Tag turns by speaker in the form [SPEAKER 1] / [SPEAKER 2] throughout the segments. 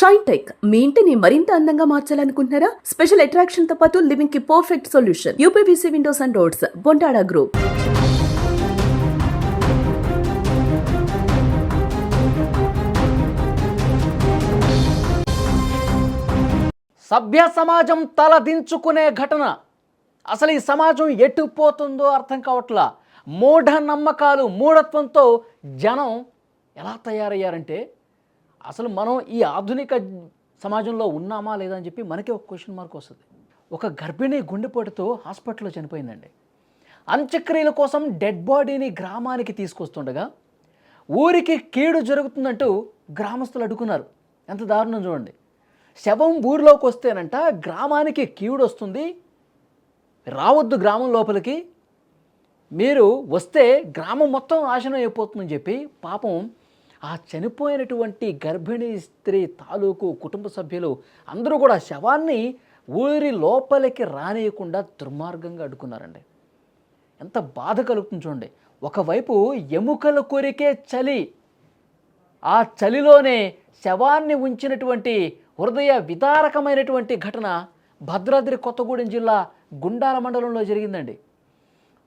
[SPEAKER 1] Shine tech మీ ఇంటిని మరింత అందంగా మార్చాలనుకుంటున్నారా? స్పెషల్ అట్రాక్షన్ తో పాటు లివింగ్ కి perfect solution. UPVC windows and doors, Bontada group.
[SPEAKER 2] సభ్య సమాజం తలదించుకునే ఘటన. అసలు ఈ సమాజం ఎట్టుపోతుందో అర్థం కావట్లా. మూఢ నమ్మకాలు, మూఢత్వంతో జనం ఎలా తయారయ్యారంటే అసలు మనం ఈ ఆధునిక సమాజంలో ఉన్నామా లేదా అని చెప్పి మనకే ఒక క్వశ్చన్ మార్క్ వస్తుంది. ఒక గర్భిణి గుండెపోటుతో హాస్పిటల్లో చనిపోయిందండి. అంత్యక్రియల కోసం డెడ్ బాడీని గ్రామానికి తీసుకొస్తుండగా ఊరికి కీడు జరుగుతుందంటూ గ్రామస్తులు అడ్డుకున్నారు. ఎంత దారుణం చూడండి. శవం ఊరిలోకి వస్తేనంట గ్రామానికి కీడు వస్తుంది, రావద్దు గ్రామం లోపలికి, మీరు వస్తే గ్రామం మొత్తం నాశనం అయిపోతుందని చెప్పి పాపం ఆ చనిపోయినటువంటి గర్భిణీ స్త్రీ తాలూకు కుటుంబ సభ్యులు అందరూ కూడా శవాన్ని ఊరి లోపలికి రానియకుండా దుర్మార్గంగా అడ్డుకున్నారండి. ఎంత బాధ కలుగుతుంది చూడండి. ఒకవైపు ఎముకల కొరికే చలి, ఆ చలిలోనే శవాన్ని ఉంచినటువంటి హృదయ విదారకమైనటువంటి ఘటన భద్రాద్రి కొత్తగూడెం జిల్లా గుండాల మండలంలో జరిగిందండి.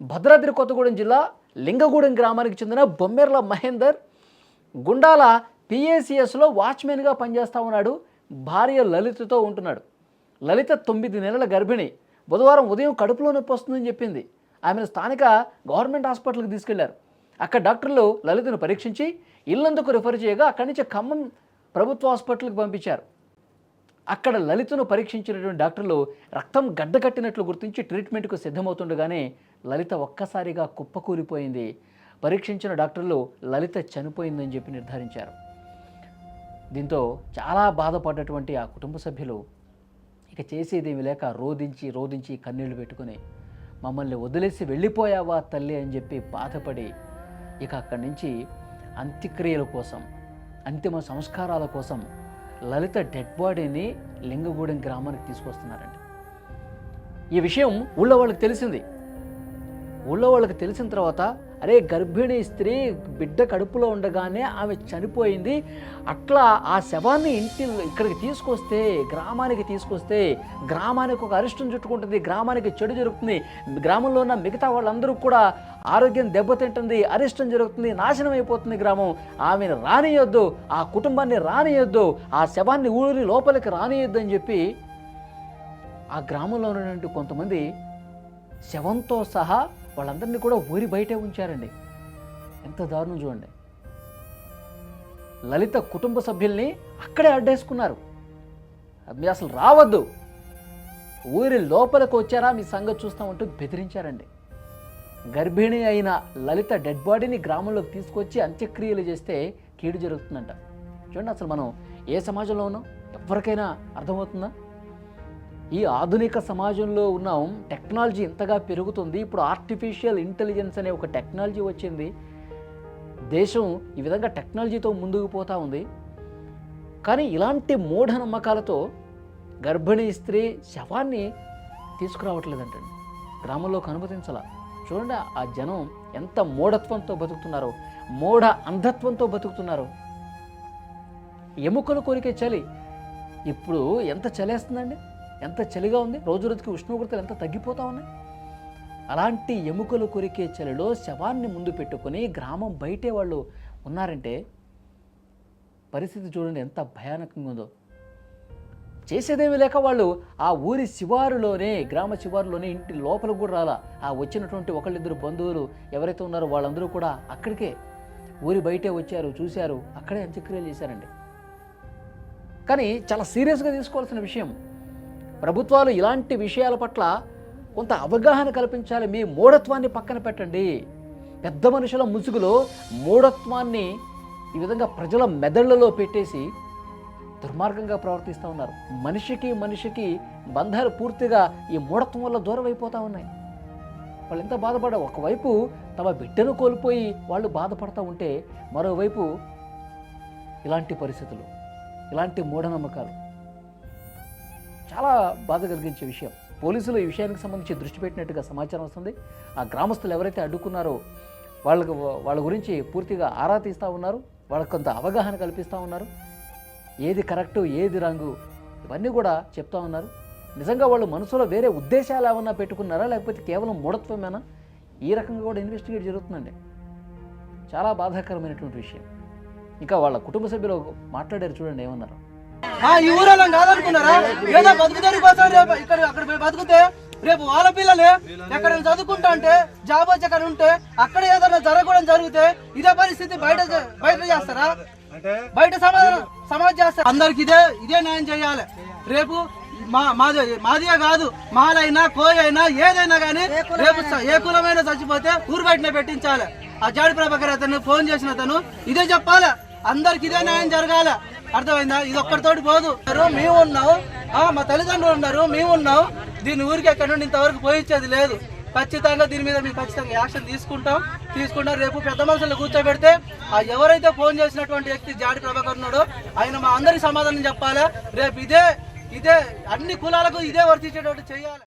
[SPEAKER 2] భద్రాద్రి కొత్తగూడెం జిల్లా లింగగూడెం గ్రామానికి చెందిన బొమ్మెర్ల మహేందర్ గుండాల పిఏసిఎస్లో వాచ్మెన్గా పనిచేస్తూ ఉన్నాడు. భార్య లలితతో ఉంటున్నాడు. లలిత 9 నెలల గర్భిణి. బుధవారం ఉదయం కడుపులో నొప్పి వస్తుందని చెప్పింది. ఆమెను స్థానిక గవర్నమెంట్ హాస్పిటల్కి తీసుకెళ్లారు. అక్కడ డాక్టర్లు లలితను పరీక్షించి ఇల్లందుకు రిఫర్ చేయగా అక్కడి నుంచి ఖమ్మం ప్రభుత్వ హాస్పిటల్కి పంపించారు. అక్కడ లలితను పరీక్షించినటువంటి డాక్టర్లు రక్తం గడ్డకట్టినట్లు గుర్తించి ట్రీట్మెంట్కు సిద్ధమవుతుండగానే లలిత ఒక్కసారిగా కుప్పకూలిపోయింది. పరీక్షించిన డాక్టర్లు లలిత చనిపోయిందని చెప్పి నిర్ధారించారు. దీంతో చాలా బాధపడ్డటువంటి ఆ కుటుంబ సభ్యులు ఇక చేసేదేమి లేక రోధించి కన్నీళ్లు పెట్టుకుని మమ్మల్ని వదిలేసి వెళ్ళిపోయావా తల్లి అని చెప్పి బాధపడి ఇక అక్కడి నుంచి అంత్యక్రియల కోసం, అంతిమ సంస్కారాల కోసం లలిత డెడ్ బాడీని లింగగూడెం గ్రామానికి తీసుకొస్తున్నారండి. ఈ విషయం ఊళ్ళో వాళ్ళకి తెలిసింది. ఊళ్ళో వాళ్ళకి తెలిసిన తర్వాత అరే గర్భిణీ స్త్రీ బిడ్డ కడుపులో ఉండగానే ఆమె చనిపోయింది, అట్లా ఆ శవాన్ని ఇక్కడికి తీసుకొస్తే గ్రామానికి ఒక అరిష్టం చుట్టుకుంటుంది, గ్రామానికి చెడు జరుగుతుంది, గ్రామంలో ఉన్న మిగతా వాళ్ళందరూ కూడా ఆరోగ్యం దెబ్బతింటుంది, అరిష్టం జరుగుతుంది, నాశనం అయిపోతుంది గ్రామం, ఆమెను రానియొద్దు, ఆ కుటుంబాన్ని రానియొద్దు, ఆ శవాన్ని ఊరి లోపలికి రానియొద్దు అని చెప్పి ఆ గ్రామంలో ఉన్నటువంటి కొంతమంది శవంతో సహా వాళ్ళందరినీ కూడా ఊరి బయటే ఉంచారండి. ఎంత దారుణం చూడండి. లలిత కుటుంబ సభ్యుల్ని అక్కడే అడ్డేసుకున్నారు. మీరు అసలు రావద్దు, ఊరి లోపలికి వచ్చారా మీ సంగతి చూస్తామంటూ బెదిరించారండి. గర్భిణి అయిన లలిత డెడ్ బాడీని గ్రామంలోకి తీసుకొచ్చి అంత్యక్రియలు చేస్తే కీడు జరుగుతుందంట. చూడండి, అసలు మనం ఏ సమాజంలో ఉన్నాం ఎవరికైనా అర్థమవుతుందా? ఈ ఆధునిక సమాజంలో ఉన్నాం. టెక్నాలజీ ఇంతగా పెరుగుతుంది. ఇప్పుడు ఆర్టిఫిషియల్ ఇంటెలిజెన్స్ అనే ఒక టెక్నాలజీ వచ్చింది. దేశం ఈ విధంగా టెక్నాలజీతో ముందుకు పోతూ ఉంది. కానీ ఇలాంటి మూఢనమ్మకాలతో గర్భిణీ స్త్రీ శవాన్ని తీసుకురావట్లేదంటండి, గ్రామంలోకి అనుమతించాల. చూడండి ఆ జనం ఎంత మూఢత్వంతో బతుకుతున్నారో, మూఢ అంధత్వంతో బతుకుతున్నారో. ఎముకలు కొరికే చలి. ఇప్పుడు ఎంత చలేస్తుందండి, ఎంత చలిగా ఉంది, రోజు రోజుకి ఉష్ణోగ్రతలు ఎంత తగ్గిపోతూ ఉన్నాయి. అలాంటి ఎముకలు కొరికే చలిలో శవాన్ని ముందు పెట్టుకొని గ్రామం బయటే వాళ్ళు ఉన్నారంటే పరిస్థితి చూడండి ఎంత భయానకంగా ఉందో. చేసేదేమీ లేక వాళ్ళు ఆ ఊరి శివారులోనే, గ్రామ శివారులోనే ఇంటి లోపలికి కూడా రాలా. ఆ వచ్చినటువంటి ఒకళ్ళిద్దరు బంధువులు ఎవరైతే ఉన్నారో వాళ్ళందరూ కూడా అక్కడికే ఊరి బయటే వచ్చారు, చూశారు, అక్కడే అంత్యక్రియలు చేశారండి. కానీ చాలా సీరియస్గా తీసుకోవాల్సిన విషయం. ప్రభుత్వాలు ఇలాంటి విషయాల పట్ల కొంత అవగాహన కల్పించాలి. మీ మూఢత్వాన్ని పక్కన పెట్టండి. పెద్ద మనుషుల ముసుగులో మూఢత్వాన్ని ఈ విధంగా ప్రజల మెదళ్లలో పెట్టేసి దుర్మార్గంగా ప్రవర్తిస్తూ ఉన్నారు. మనిషికి బంధాలు పూర్తిగా ఈ మూఢత్వం వల్ల దూరం అయిపోతూ ఉన్నాయి. వాళ్ళు ఎంత బాధపడ్డా, ఒకవైపు తమ బిడ్డను కోల్పోయి వాళ్ళు బాధపడుతూ ఉంటే మరోవైపు ఇలాంటి పరిస్థితులు, ఇలాంటి మూఢనమ్మకాలు చాలా బాధ కలిగించే విషయం. పోలీసులు ఈ విషయానికి సంబంధించి దృష్టి పెట్టినట్టుగా సమాచారం వస్తుంది. ఆ గ్రామస్తులు ఎవరైతే అడ్డుకున్నారో వాళ్ళ గురించి పూర్తిగా ఆరా తీస్తూ ఉన్నారు, వాళ్ళకు కొంత అవగాహన కల్పిస్తూ ఉన్నారు. ఏది కరెక్టు ఏది రాంగు ఇవన్నీ కూడా చెప్తా ఉన్నారు. నిజంగా వాళ్ళు మనసులో వేరే ఉద్దేశాలు ఏమన్నా పెట్టుకున్నారా, లేకపోతే కేవలం మూఢత్వమేనా? ఈ రకంగా కూడా ఇన్వెస్టిగేట్ జరుగుతుందండి. చాలా బాధాకరమైనటువంటి విషయం. ఇంకా వాళ్ళ కుటుంబ సభ్యులు మాట్లాడారు, చూడండి ఏమన్నారు.
[SPEAKER 3] ఈ ఊరలో కాదనుకున్నారా? ఏదో బతుకుతారు కోసం రేపు ఇక్కడ అక్కడ బతుకుతే రేపు వాళ్ళ పిల్లలే ఎక్కడ చదువుకుంటా అంటే జాబ్ వచ్చి అక్కడ ఉంటే అక్కడ ఏదైనా జరగకూడదు జరిగితే ఇదే పరిస్థితి బయట చేస్తారా? బయట సమాజ్ చేస్తారు. అందరికి ఇదే న్యాయం చేయాలి. రేపు మాదిగా కాదు, మాలైనా కోయ అయినా ఏదైనా కానీ రేపు ఏ కులమైనా చచ్చిపోతే ఊరు బయటనే పెట్టించాలి. ఆ జాడి ప్రభాకర్ అతను ఫోన్ చేసిన అతను ఇదే చెప్పాలి, అందరికి ఇదే న్యాయం జరగాలి. అర్థమైందా? ఇది ఒక్కరితోటి పోదు. మేము ఉన్నాం, మా తల్లిదండ్రులు ఉన్నారు, మేము ఉన్నాం. దీని ఊరికి ఎక్కడ నుండి ఇంతవరకు పోయించేది లేదు. ఖచ్చితంగా దీని మీద మేము ఖచ్చితంగా యాక్షన్ తీసుకుంటాం. రేపు పెద్ద మనుషులు కూర్చోబెడితే ఎవరైతే ఫోన్ చేసినటువంటి వ్యక్తి జాడి ప్రభాకర్ ఉన్నాడో ఆయన మా అందరికి సమాధానం చెప్పాలి. రేపు ఇదే అన్ని కులాలకు ఇదే వర్తించేటట్టు చేయాలి.